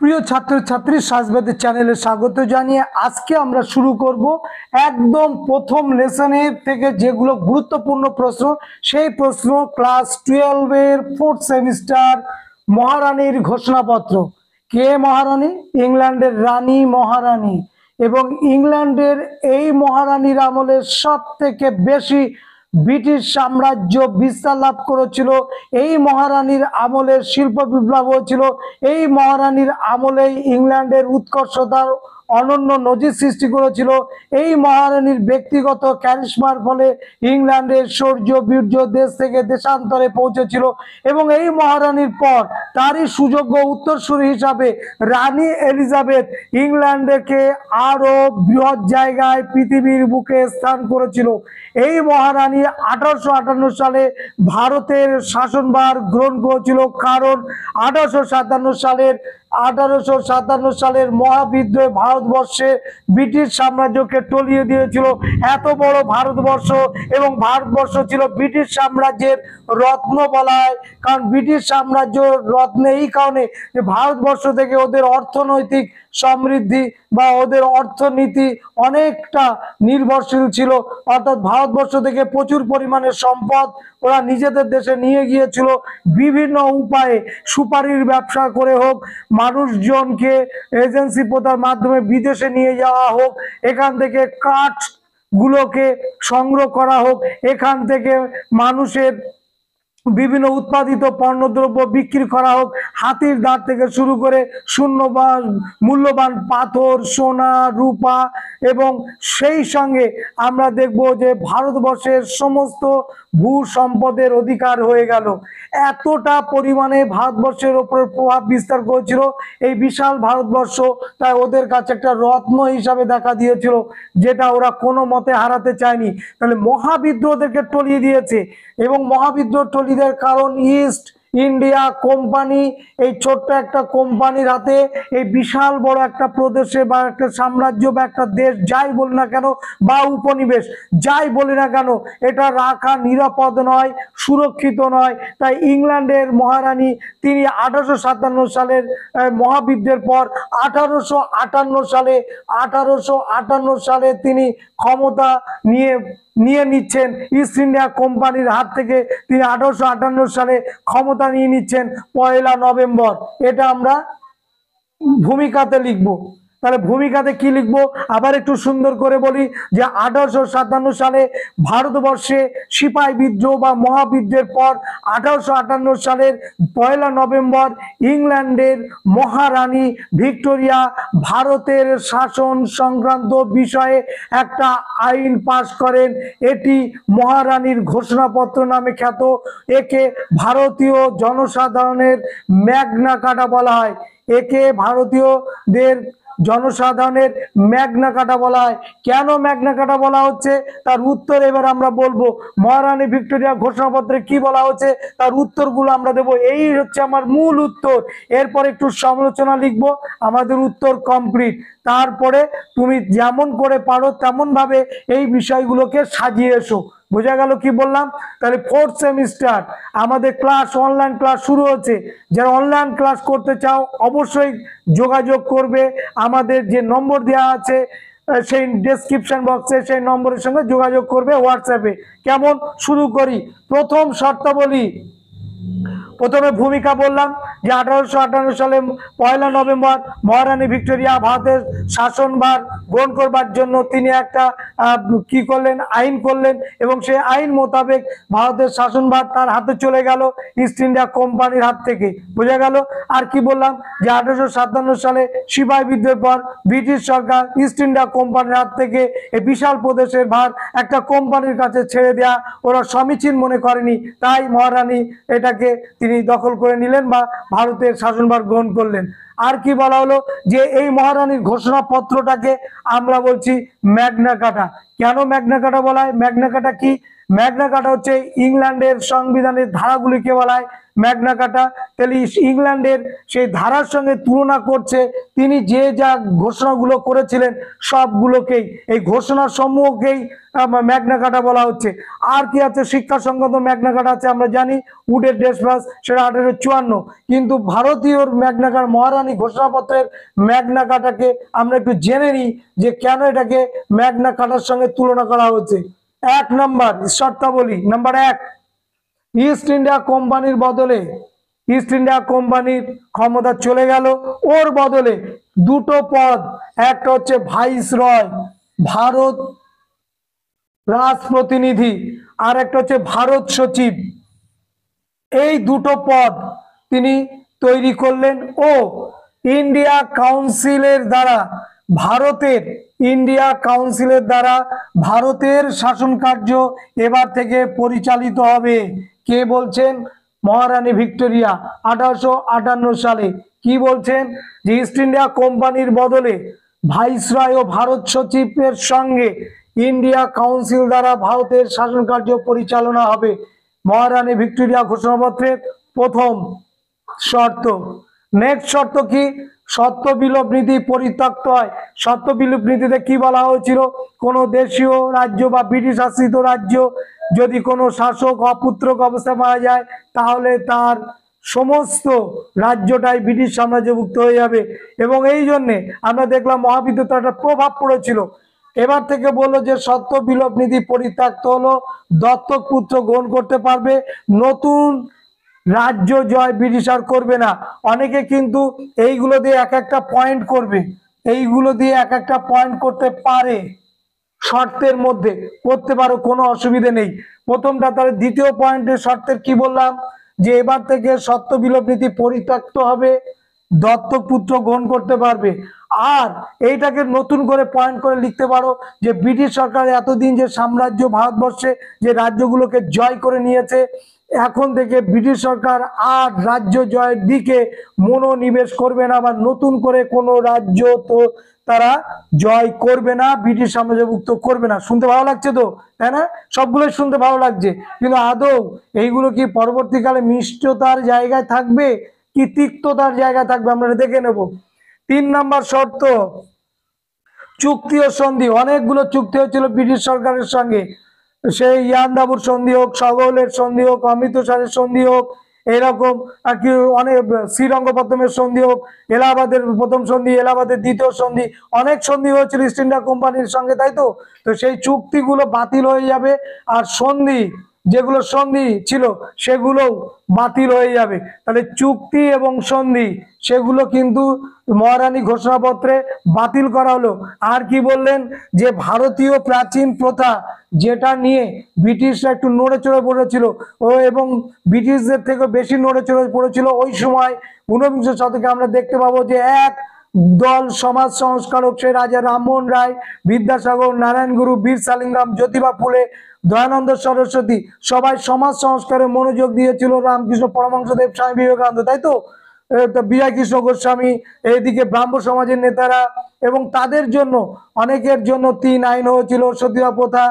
প্রিয় ছাত্রছাত্রী সাজবাদের চ্যানেলে স্বাগত জানিয়ে আজকে আমরা শুরু করব একদম প্রথম লেসনের থেকে যেগুলো গুরুত্বপূর্ণ প্রশ্ন সেই প্রশ্ন ক্লাস 12 এর 4th সেমিস্টার মহারানীর ঘোষণাপত্র। কে মহারানী? ইংল্যান্ডের রানী মহারানী। এবং ইংল্যান্ডের এই মহারানীর আমলে সব থেকে বেশি ব্রিটিশ সাম্রাজ্য বিস্তার লাভ করেছিল। এই মহারানীর আমলে শিল্প বিপ্লব হয়েছিল। এই মহারানীর আমলেই ইংল্যান্ডের উৎকর্ষতার অনন্য নজির সৃষ্টি করেছিল। এই মহারানীর ব্যক্তিগত ক্যারিশমার ফলে ইংল্যান্ডের শৌর্য বীর্য দেশ থেকে দেশান্তরে পৌঁছেছিল এবং এই মহারানীর পর তারই সুযোগ্য উত্তরসূরি হিসাবে রানী এলিজাবেথ ইংল্যান্ডকে আরো বৃহৎ জায়গায় পৃথিবীর বুকে স্থান করেছিল। এই মহারানী 1858 সালে ভারতের শাসনভার গ্রহণ করেছিল, কারণ 1857 সালের মহাবিদ্রোহে ভারতবর্ষে ব্রিটিশ সাম্রাজ্যকে টলিয়ে দিয়েছিল। এত বড় ভারতবর্ষ এবং ভারতবর্ষ ছিল ব্রিটিশ সাম্রাজ্যের রত্ন বলা হয়, কারণ ব্রিটিশ সাম্রাজ্য রত্ন এই কারণে যে ভারতবর্ষ থেকে ওদের অর্থনৈতিক সমৃদ্ধি বা ওদের অর্থনীতি অনেকটা নির্ভরশীল ছিল। অর্থাৎ ভারতবর্ষ থেকে প্রচুর পরিমাণে সম্পদ ওরা নিজেদের দেশে নিয়ে গিয়েছিল। বিভিন্ন উপায়ে সুপারির ব্যবসা করে হোক, মানুষজনকে এজেন্সি প্রথার মাধ্যমে বিদেশে নিয়ে যাওয়া হোক, এখান থেকে কাঠ গুলোকে সংগ্রহ করা হোক, এখান থেকে মানুষের বিভিন্ন উৎপাদিত পণ্যদ্রব্য বিক্রি করা হোক, হাতির দাঁত থেকে শুরু করে মূল্যবান পাথর, সোনা, রূপা, এবং সেই সঙ্গে আমরা দেখব যে ভারতবর্ষের সমস্ত ভূ সম্পদের অধিকার হয়ে গেল। এতটা পরিমাণে ভারতবর্ষের ওপর প্রভাব বিস্তার করেছিল এই বিশাল ভারতবর্ষ, তাই ওদের কাছে একটা রত্ন হিসাবে দেখা দিয়েছিল, যেটা ওরা কোনো মতে হারাতে চায়নি। তাহলে মহাবিদ্রোহ ওদেরকে টলিয়ে দিয়েছে এবং মহাবিদ্রোহ টলিয়ে দেওয়ার কারণ ইস্ট ইন্ডিয়া কোম্পানি, এই ছোট্ট একটা কোম্পানির হাতে এই বিশাল বড় একটা প্রদেশে বা একটা সাম্রাজ্য বা একটা দেশ যাই বলি না কেন বা উপনিবেশ যাই বলি না কেন, এটা রাখা নিরাপদ নয়, সুরক্ষিত নয়। তাই ইংল্যান্ডের মহারানী তিনি 1857 সালের মহাবিদ্রোহের পর 1858 সালে তিনি ক্ষমতা নিয়ে নিচ্ছেন ইস্ট ইন্ডিয়া কোম্পানির হাত থেকে। তিনি 1858 সালে ক্ষমতা নিয়ে নিচ্ছেন 1 নভেম্বর। এটা আমরা ভূমিকাতে লিখবো। তাহলে ভূমিকাতে কি লিখবো আবার একটু সুন্দর করে বলি যে 1857 সালে ভারতবর্ষে সিপাহী বিদ্রোহ বা মহাবিদ্রোহের পর 1858 সালের 1 নভেম্বর ইংল্যান্ডের মহারানী ভিক্টোরিয়া ভারতের শাসন সংক্রান্ত বিষয়ে একটা আইন পাশ করেন। এটি মহারানীর ঘোষণাপত্র নামে খ্যাত। একে ভারতীয় জনসাধারণের ম্যাগনা কার্টা বলা হয়। একে ভারতীয়দের জনসাধারণের ম্যাগনা কার্টা বলা হয়। কেন ম্যাগনা কার্টা বলা হচ্ছে তার উত্তর এবার আমরা বলবো। মহারানী ভিক্টোরিয়া ঘোষণাপত্রে কি বলা হচ্ছে তার উত্তরগুলো আমরা দেবো। এই হচ্ছে আমার মূল উত্তর। এরপর একটু সমালোচনা লিখবো, আমাদের উত্তর কমপ্লিট। তারপরে তুমি যেমন করে পারো তেমন ভাবে এই বিষয়গুলোকে সাজিয়ে এসো। বোঝা গেল কি বললাম? তাহলে 4th সেমিস্টার আমাদের ক্লাস, অনলাইন ক্লাস শুরু হচ্ছে। যারা অনলাইন ক্লাস করতে চাও অবশ্যই যোগাযোগ করবে। আমাদের যে নম্বর দেওয়া আছে সেই ডেসক্রিপশন বক্সে, সেই নম্বরের সঙ্গে যোগাযোগ করবে হোয়াটসঅ্যাপে। কেমন শুরু করি? প্রথম শর্তাবলী, প্রথমে ভূমিকা বললাম যে 1858 সালে 1 নভেম্বর মহারানী ভিক্টোরিয়া ভারতের শাসনভার গ্রহণ করবার জন্য তিনি একটা কি করলেন, আইন করলেন, এবং সেই আইন মোতাবেক ভারতের শাসনভার তার হাতে চলে গেল ইস্ট ইন্ডিয়া কোম্পানির হাত থেকে। বোঝা গেল? আর কি বললাম যে 1857 সালে সিপাহী বিদ্রোহের পর ব্রিটিশ সরকার ইস্ট ইন্ডিয়া কোম্পানির হাত থেকে এই বিশাল প্রদেশের ভার একটা কোম্পানির কাছে ছেড়ে দেয়া ওরা সমীচীন মনে করেনি, তাই মহারানী এটাকে তিনি দখল করে নিলেন বা ভারতের শাসনভার গ্রহণ করলেন। আর কি বলা হলো যে এই মহারানীর ঘোষণাপত্রটাকে আমরা বলছি ম্যাগনা কার্টা। কেন ম্যাগনা কার্টা বলা হয়? ম্যাগনা কার্টা কি? ম্যাগনা কার্টা হচ্ছে ইংল্যান্ডের সংবিধানের ধারাগুলিকে বলা হয় ম্যাগনা কার্টা। তাহলে ইংল্যান্ডের সেই ধারার সঙ্গে তুলনা করছে তিনি যে যা ঘোষণাগুলো করেছিলেন সবগুলোকেই, এই ঘোষণার সমূহকেই ম্যাগনা কার্টা বলা হচ্ছে। আর কি আছে? শিক্ষা সংক্রান্ত ম্যাগনা কার্টা আছে, আমরা জানি উডের ডেসবাস, সেটা 1854। কিন্তু ভারতীয় ম্যাগনা কার্টা মহারানী ঘোষণাপত্রের ম্যাগনা কার্টাকে আমরা একটু জেনে নিই যে কেন এটাকে ম্যাগনা কার্টার সঙ্গে তুলনা করা হচ্ছে। 1 নম্বর শর্তাবলী, নাম্বার 1, ইস্ট ইন্ডিয়া কোম্পানির বদলে, ইস্ট ইন্ডিয়া কোম্পানির ক্ষমতা চলে গেল, ওর বদলে দুটো পদ, একটা হচ্ছে ভাইসরয় ভারত রাজপ্রতিনিধি, আর একটা হচ্ছে ভারত সচিব। এই দুটো পদ তিনি তৈরি করলেন ও ইন্ডিয়া কাউন্সিলের দ্বারা ভারতের, ইন্ডিয়া কাউন্সিলের দ্বারা ভারতের শাসন কার্য এবার থেকে পরিচালিত হবে। কে বলছেন? মহারানী ভিক্টোরিয়া 1858 সালে। কি বলছেন? যে ইস্ট ইন্ডিয়া কোম্পানির বদলে ভাইসরয় ও ভারত সচিবের সঙ্গে ইন্ডিয়া কাউন্সিল দ্বারা ভারতের শাসন কার্য পরিচালনা হবে। মহারানী ভিক্টোরিয়া ঘোষণাপত্রের প্রথম শর্ত। নেক্সট শর্ত কি? সত্য বিলোপ নীতি পরিত্যক্ত হয়। সত্য বিলোপ নীতিতে কি বলা হয়েছিল? কোনো দেশীয় রাজ্য বা ব্রিটিশ শাসিত রাজ্য যদি কোনো শাসক অপুত্রক অবস্থায় মারা যায় তাহলে তার সমস্ত রাজ্যটাই ব্রিটিশ সাম্রাজ্যভুক্ত হয়ে যাবে। এবং এই জন্যে আমরা দেখলাম মহাবিদ্যুতের একটা প্রভাব পড়েছিল। এবার থেকে বললো যে সত্য বিলোপ নীতি পরিত্যক্ত হলো, দত্তক পুত্র গ্রহণ করতে পারবে, নতুন রাজ্য জয় ব্রিটিশ আর করবে না। অনেকে কিন্তু এইগুলো দিয়ে এক একটা পয়েন্ট করবে, এইগুলো দিয়ে এক একটা পয়েন্ট করতে পারে, শর্তের মধ্যে করতে পারো, কোনো অসুবিধে নেই। প্রথমটা, তাহলে দ্বিতীয় পয়েন্টের শর্তের কি বললাম? যে এবার থেকে সত্য বিলোপ নীতি পরিত্যক্ত হবে, দত্তক পুত্র গ্রহণ করতে পারবে। আর এইটাকে নতুন করে পয়েন্ট করে লিখতে পারো যে ব্রিটিশ সরকার এতদিন যে সাম্রাজ্য ভারতবর্ষে যে রাজ্যগুলোকে জয় করে নিয়েছে, এখন থেকে ব্রিটিশ সরকার আর রাজ্য জয়ের দিকে মনোনিবেশ করবে না, বা নতুন করে কোনো রাজ্য তো তারা জয় করবে না, ব্রিটিশ সাম্রাজ্যভুক্ত করবে না। শুনতে ভালো লাগছে তো, তাই না? সবগুলোই শুনতে ভালো লাগছে, কিন্তু আদৌ এইগুলো কি পরবর্তীকালে মিষ্টতার জায়গায় থাকবে কি তিক্ততার জায়গায় থাকবে আমরা দেখে নেব। 3 নম্বর শর্ত, চুক্তি ও সন্ধি। অনেকগুলো চুক্তি হয়েছিল ব্রিটিশ সরকারের সঙ্গে, সেই ইয়ান্দাবুর সন্ধি হোক, সগৌলের সন্ধি হোক, অমৃতসরের সন্ধি হোক, এরকম আর কি অনেক, শ্রীরঙ্গপত্তমের সন্ধি হোক, এলাহাবাদের প্রথম সন্ধি, এলাহাবাদের দ্বিতীয় সন্ধি, অনেক সন্ধি হয়েছিল ইস্ট ইন্ডিয়া কোম্পানির সঙ্গে, তাই তো? তো সেই চুক্তিগুলো বাতিল হয়ে যাবে, আর সন্ধি যেগুলো সন্ধি ছিল সেগুলোও বাতিল হয়ে যাবে। তাহলে চুক্তি এবং সন্ধি সেগুলো কিন্তু মহারানী ঘোষণাপত্রে বাতিল করা হলো। আর কি বললেন? যে ভারতীয় প্রাচীন প্রথা যেটা নিয়ে ব্রিটিশরা একটু নড়ে চড়ে পড়েছিল, ও এবং ব্রিটিশদের থেকে বেশি নড়ে চড়ে পড়েছিল, ওই সময় 19বিংশ শতকে আমরা দেখতে পাবো যে এক দল সমাজ সংস্কারক, সে রাজা রামমোহন রায়, বিদ্যাসাগর, নারায়ণ গুরু, বীর সালিগ্রাম, জ্যোতিবা ফুলে, দয়ানন্দ সরস্বতী, সবাই সমাজ সংস্কারে মনোযোগ দিয়েছিল। রামকৃষ্ণ পরমহংসদেব, স্বামী বিবেকানন্দ, তাই তো? বিজয় কৃষ্ণ গোস্বামী, এইদিকে ব্রাহ্ম সমাজের নেতারা, এবং তাদের জন্য অনেকের জন্য 3 আইন হয়েছিল, সতীদাহ প্রথা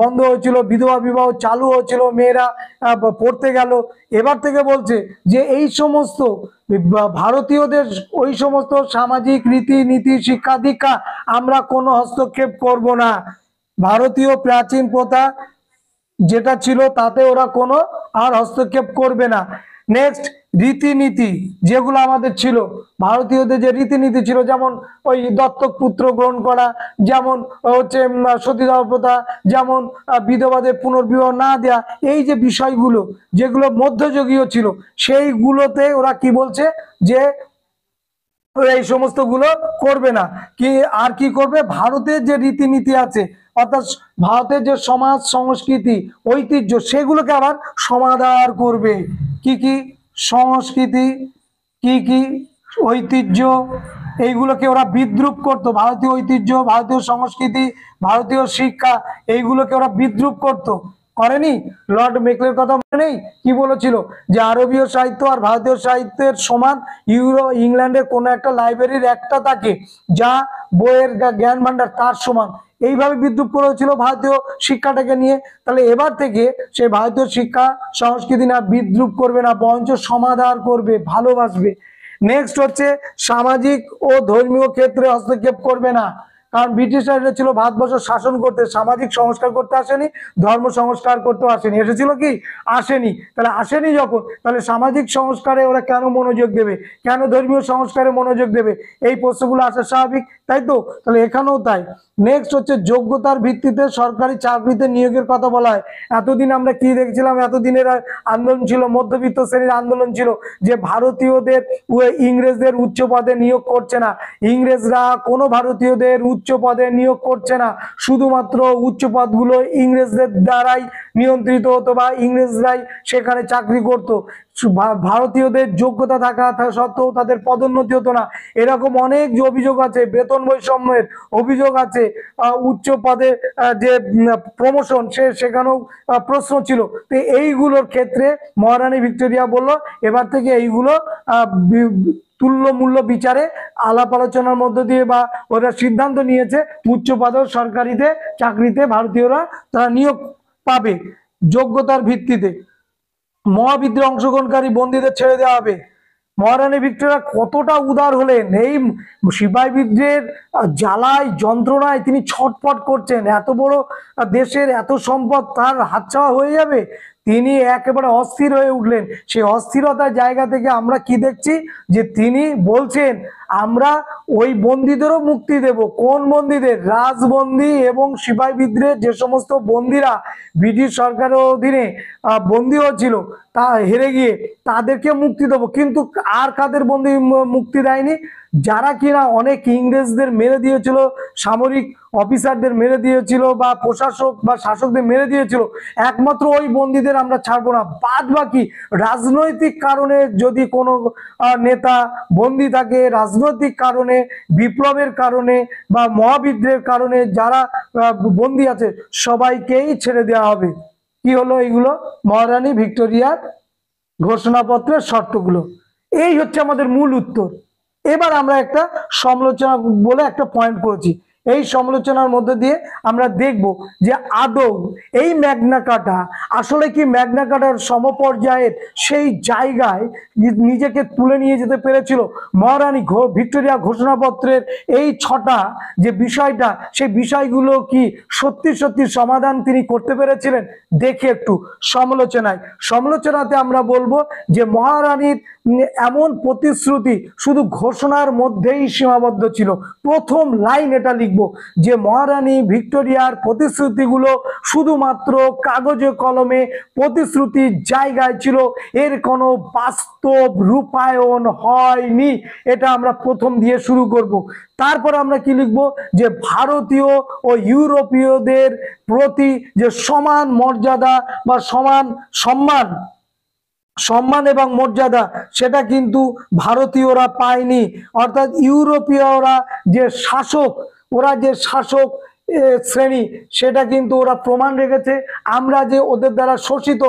বন্ধ হয়েছিল, বিধবা বিবাহ চালু হয়েছিল, মেয়েরা পড়তে গেল। এবার থেকে বলছে যে এই সমস্ত ভারতীয়দের ওই সমস্ত সামাজিক রীতিনীতি, শিক্ষা দীক্ষা আমরা কোনো হস্তক্ষেপ করব না। ভারতীয় প্রাচীন প্রথা যেটা ছিল তাতে ওরা কোনো আর হস্তক্ষেপ করবে না। নেক্সট, রীতিনীতি যেগুলো আমাদের ছিল, ভারতীয়দের যে রীতিনীতি ছিল, যেমন ওই দত্তক পুত্র গ্রহণ করা, যেমন হচ্ছে সতীদাহ প্রথা, যেমন বিধবাদের পুনর্বিবাহ না দেয়া, এই যে বিষয়গুলো যেগুলো মধ্যযুগীয় ছিল, সেইগুলোতে ওরা কি বলছে যে এই সমস্ত গুলো করবে না। কি আর কি করবে? ভারতের যে রীতিনীতি আছে, অর্থাৎ ভারতের যে সমাজ সংস্কৃতি ঐতিহ্য, সেগুলোকে আবার সমাদর করবে। কি কি সংস্কৃতি, কি কি ঐতিহ্য, এইগুলোকে ওরা বিদ্রুপ করতো। ভারতীয় ঐতিহ্য, ভারতীয় সংস্কৃতি, ভারতীয় শিক্ষা, এইগুলোকে ওরা বিদ্রুপ করতো। করেনি? লর্ড মেকলের কথা মনে নেই? কি বলেছিল যে আরবীয় সাহিত্য আর ভারতীয় সাহিত্যের সমান ইংল্যান্ডের কোনো একটা লাইব্রেরির একটা থাকে যা বইয়ের জ্ঞান ভান্ডার তার সমান। এইভাবে বিদ্রুপ করেছিল ভারতীয় শিক্ষাটাকে নিয়ে। তাহলে এবার থেকে সে ভারতীয় শিক্ষা সংস্কৃতি না বিদ্রুপ করবে না, বরঞ্চ সমাদর করবে, ভালোবাসবে। নেক্সট হচ্ছে সামাজিক ও ধর্মীয় ক্ষেত্রে হস্তক্ষেপ করবে না। কারণ ব্রিটিশরা এসেছিল ভারতবর্ষ শাসন করতে, সামাজিক সংস্কার করতে আসেনি, ধর্ম সংস্কার করতেও আসেনি। এসেছিল কি? আসেনি। তাহলে আসেনি যখন, তাহলে সামাজিক সংস্কারে ওরা কেন মনোযোগ দেবে, কেন ধর্মীয় সংস্কারে মনোযোগ দেবে? এই প্রশ্নগুলো আসা স্বাভাবিক, তাই তো? তাহলে এখানেও তাই। নেক্সট হচ্ছে যোগ্যতার ভিত্তিতে সরকারি চাকরিতে নিয়োগের কথা বলা হয়। এতদিন আমরা কি দেখছিলাম, এতদিনের আন্দোলন ছিল, মধ্যবিত্ত শ্রেণীর আন্দোলন ছিল যে ভারতীয়দের ইংরেজদের উচ্চ পদে নিয়োগ করছে না, ইংরেজরা কোনো ভারতীয়দের উচ্চ পদে নিয়োগ করছে না, শুধুমাত্র উচ্চ পদগুলো ইংরেজদের দ্বারাই নিয়ন্ত্রিত হতো বা ইংরেজরাই সেখানে চাকরি করত। ভারতীয়দের যোগ্যতা থাকা সত্ত্বেও তাদের পদোন্নতি হতো না। এরকম অনেক যে অভিযোগ আছে, বেতন বৈষম্যের অভিযোগ আছে, উচ্চ পদে যে প্রমোশন সেখানেও প্রশ্ন ছিল। তো এইগুলোর ক্ষেত্রে মহারানী ভিক্টোরিয়া বলল এবার থেকে এইগুলো তুল্য মূল্য বিচারে আলাপ আলোচনার মধ্য দিয়ে বা ওরা সিদ্ধান্ত নিয়েছে উচ্চ পদে সরকারিতে চাকরিতে ভারতীয়রা তারা নিয়োগ পাবে যোগ্যতার ভিত্তিতে। মহাবিদ্রোহে অংশগ্রহণকারী বন্দীদের ছেড়ে দেওয়া হবে। মহারানী ভিক্টোরিয়া কতটা উদার হলেন! এই সিপাহী বিদ্রোহের জ্বালায় যন্ত্রণায় তিনি ছটফট করছেন, এত বড় দেশের এত সম্পদ তার হাতছাড়া হয়ে যাবে, তিনি একেবারে অস্থির হয়ে উঠলেন। সেই অস্থিরতার জায়গা থেকে আমরা কি দেখছি যে তিনি বলছেন আমরা ওই বন্দীদেরও মুক্তি দেব। কোন বন্দীদের? রাজবন্দী এবং সিপাহী বিদ্রোহের যে সমস্ত বন্দীরা ব্রিটিশ সরকারের অধীনে বন্দী হয়েছিল তা হেরে গিয়ে তাদেরকে মুক্তি দেবো। কিন্তু আর কাদের বন্দী মুক্তি দেয়নি? যারা কিনা অনেক ইংরেজদের মেরে দিয়েছিল, সামরিক অফিসারদের মেরে দিয়েছিল বা প্রশাসক বা শাসকদের মেরে দিয়েছিল, একমাত্র ওই বন্দীদের আমরা ছাড়বো না। বাদ বাকি রাজনৈতিক কারণে যদি কোনো নেতা বন্দী থাকে, রাজনৈতিক কারণে, বিপ্লবের কারণে বা মহাবিদ্রোহের কারণে যারা বন্দী আছে সবাইকেই ছেড়ে দেওয়া হবে। কি হলো এইগুলো? মহারানী ভিক্টোরিয়ার ঘোষণাপত্রের শর্তগুলো। এই হচ্ছে আমাদের মূল উত্তর। এবার আমরা একটা সমালোচনা বলে একটা পয়েন্ট করেছি, এই সমালোচনার মধ্যে দিয়ে আমরা দেখব যে আদৌ এই ম্যাগনা কার্টা আসলে কি ম্যাগনা কার্টার সমপর্যায়ের সেই জায়গায় নিজেকে তুলে নিয়ে যেতে পেরেছিল? মহারানী ভিক্টোরিয়া ঘোষণাপত্রের এই 6টা যে বিষয়টা, সেই বিষয়গুলো কি সত্যি সত্যি সমাধান তিনি করতে পেরেছিলেন? দেখে একটু সমালোচনাতে আমরা বলবো যে মহারানীর এমন প্রতিশ্রুতি শুধু ঘোষণার মধ্যেই সীমাবদ্ধ ছিল। প্রথম লাইন এটা লিখবো যে মহারানী ভিক্টোরিয়ার প্রতিশ্রুতিগুলো শুধুমাত্র কাগজে কলমে প্রতিশ্রুতির জায়গায় ছিল, এর কোনো বাস্তব রূপায়ণ হয়নি। এটা আমরা প্রথম দিয়ে শুরু করব। তারপর আমরা কি লিখবো যে ভারতীয় ও ইউরোপীয়দের প্রতি যে সমান মর্যাদা বা সমান সম্মান এবং মর্যাদা সেটা কিন্তু ভারতীয়রা পায়নি। অর্থাৎ ইউরোপীয়রা যে শাসক, ওরা যে শাসক শ্রেণী সেটা কিন্তু ওরা প্রমাণ রেখেছে। আমরা যে ওদের দ্বারা শোষিত,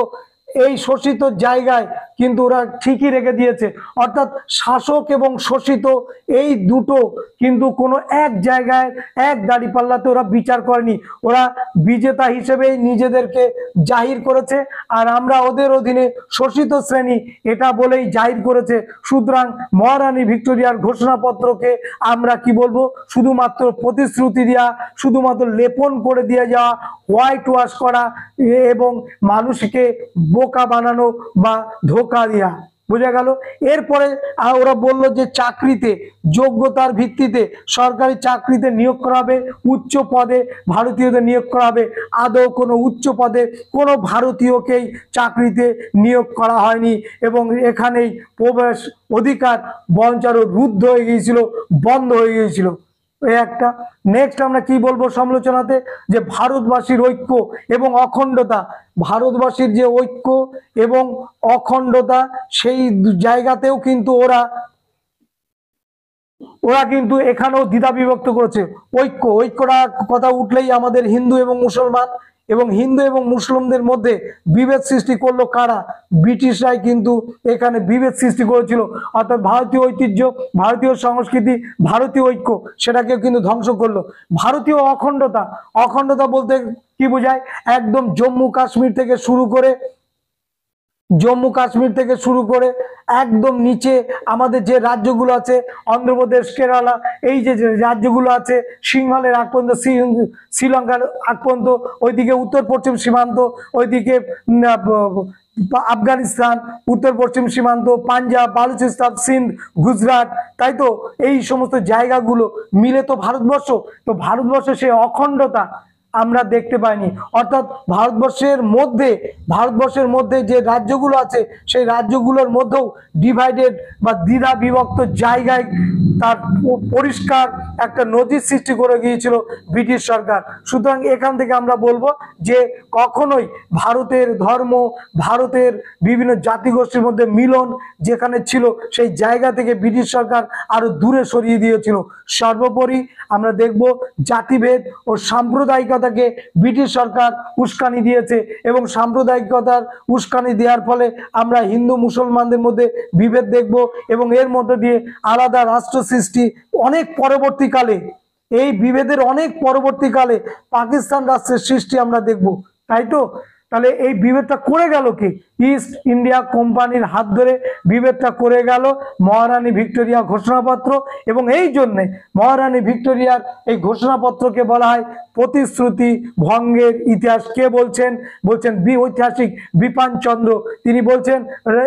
এই শোষিত জায়গায় কিন্তু ওরা ঠিকই রেখে দিয়েছে। অর্থাৎ শাসক এবং শোষিত এই দুটো কিন্তু কোনো এক জায়গায় এক দাঁড়িপাল্লাতে ওরা বিচার করেনি। ওরা বিজেতা হিসেবেই নিজেদেরকে জাহির করেছে, আর আমরা ওদের অধীনে শোষিত শ্রেণী এটা বলেই জাহির করেছে। সুতরাং মহারানী ভিক্টোরিয়ার ঘোষণাপত্রকে আমরা কি বলবো? শুধুমাত্র প্রতিশ্রুতি দেওয়া, শুধুমাত্র লেপন করে দিয়ে যাওয়া, হোয়াইট ওয়াশ করা এবং মানুষকে বোকা বানানো বা ধোকা দেওয়া। বুঝা গেল? এরপরে ওরা বলল যে চাকরিতে যোগ্যতার ভিত্তিতে সরকারি চাকরিতে নিয়োগ করা হবে, উচ্চ পদে ভারতীয়দের নিয়োগ করা হবে। আদৌ কোনো উচ্চ পদে কোনো ভারতীয়কেই চাকরিতে নিয়োগ করা হয়নি এবং এখানেই প্রবেশ অধিকার বঞ্চ আরো রুদ্ধ হয়ে গিয়েছিল, বন্ধ হয়ে গিয়েছিল। একটা নেক্সট আমরা কি বলবো সমালোচনাতে? যে ভারতবাসীর ঐক্য এবং অখণ্ডতা, ভারতবাসীর যে ঐক্য এবং অখণ্ডতা সেই জায়গাতেও কিন্তু ওরা কিন্তু এখানেও দ্বিধা বিভক্ত করেছে। ঐক্যটা কথা উঠলেই আমাদের হিন্দু এবং মুসলমান এবং হিন্দু এবং মুসলিমদের মধ্যে বিভেদ সৃষ্টি করলো কারা? ব্রিটিশরাই কিন্তু এখানে বিভেদ সৃষ্টি করেছিল। অর্থাৎ ভারতীয় ঐতিহ্য, ভারতীয় সংস্কৃতি, ভারতীয় ঐক্য সেটাকেও কিন্তু ধ্বংস করলো। ভারতীয় অখণ্ডতা, অখণ্ডতা বলতে কি বোঝায়? একদম জম্মু কাশ্মীর থেকে শুরু করে একদম নিচে আমাদের যে রাজ্যগুলো আছে, অন্ধ্রপ্রদেশ, কেরালা, এই যে রাজ্যগুলো আছে, সিংহলের আগ পর্যন্ত, শ্রীলঙ্কার আগ পর্যন্ত, ওইদিকে উত্তর পশ্চিম সীমান্ত, ওইদিকে আফগানিস্তান, উত্তর পশ্চিম সীমান্ত, পাঞ্জাব, বালুচিস্তান, সিন্ধ, গুজরাট, তাই তো এই সমস্ত জায়গাগুলো মিলে তো ভারতবর্ষ। তো ভারতবর্ষের সেই অখণ্ডতা আমরা দেখতে পাইনি। অর্থাৎ ভারতবর্ষের মধ্যে যে রাজ্যগুলো আছে সেই রাজ্যগুলোর মধ্যেও ডিভাইডেড বা দ্বিধা বিভক্ত জায়গায় তার পরিষ্কার একটা নজির সৃষ্টি করে গিয়েছিল ব্রিটিশ সরকার। সুতরাং এখান থেকে আমরা বলবো যে কখনোই ভারতের ধর্ম, ভারতের বিভিন্ন জাতিগোষ্ঠীর মধ্যে মিলন যেখানে ছিল সেই জায়গা থেকে ব্রিটিশ সরকার আরো দূরে সরিয়ে দিয়েছিল। সর্বোপরি আমরা দেখব জাতিভেদ ও সাম্প্রদায়িকতাকে ব্রিটিশ সরকার উস্কানি দিয়েছে এবং সাম্প্রদায়িকতার উস্কানি দেওয়ার ফলে আমরা হিন্দু মুসলমানদের মধ্যে বিভেদ দেখব এবং এর মধ্যে দিয়ে আলাদা রাষ্ট্র সৃষ্টি অনেক পরবর্তীকালে, এই বিভেদের অনেক পরবর্তীকালে পাকিস্তান রাষ্ট্রের সৃষ্টি আমরা দেখব। তাই তো? তাহলে এই বিভেদটা করে গেল কি? ইস্ট ইন্ডিয়া কোম্পানির হাত ধরে বিভেদটা করে গেল মহারানী ভিক্টোরিয়া ঘোষণাপত্র। এবং এই জন্যে মহারানী ভিক্টোরিয়ার এই ঘোষণাপত্রকে বলা হয় প্রতিশ্রুতি ভঙ্গের ইতিহাস। কে বলছেন? ঐতিহাসিক বিপান চন্দ্র। তিনি বলছেন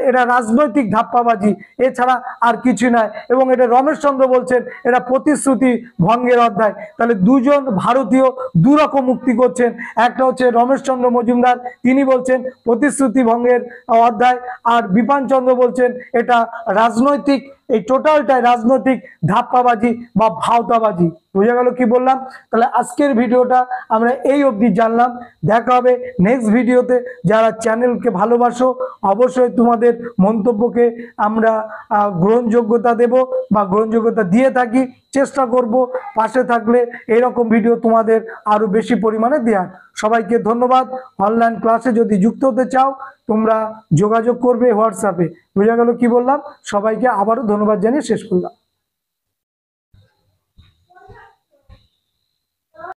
এটা রাজনৈতিক ধাপ্পাবাজি, এছাড়া আর কিছু নয়। এবং এটা রমেশচন্দ্র বলছেন এটা প্রতিশ্রুতি ভঙ্গের অধ্যায়। তাহলে দুজন ভারতীয় দুরকম মুক্তি করছেন। একটা হচ্ছে রমেশচন্দ্র মজুমদার, তিনি বলছেন প্রতিশ্রুতি ভঙ্গের অধ্যায়, আর বিপান চন্দ্র বলছেন এটা রাজনৈতিক, এই টোটালটাই রাজনৈতিক ধাপ্পাবাজি বা ভাওতাবাজি। বুঝা গেল কি বললাম? তাহলে আজকের ভিডিওটা আমরা এই অবধি জানলাম। দেখা হবে নেক্সট ভিডিওতে। যারা চ্যানেলকে ভালোবাসো অবশ্যই তোমাদের মন্তব্যকে আমরা গ্রহণযোগ্যতা দেব বা গ্রহণযোগ্যতা দিয়ে থাকি, চেষ্টা করব পাশে থাকলে এরকম ভিডিও তোমাদের আরো বেশি পরিমাণে দেওয়ার। সবাইকে ধন্যবাদ। অনলাইন ক্লাসে যদি যুক্ত হতে চাও তোমরা যোগাযোগ করবে হোয়াটসঅ্যাপে। বুঝা গেল কি বললাম? সবাইকে আবারও ধন্যবাদ জানিয়ে শেষ করলাম।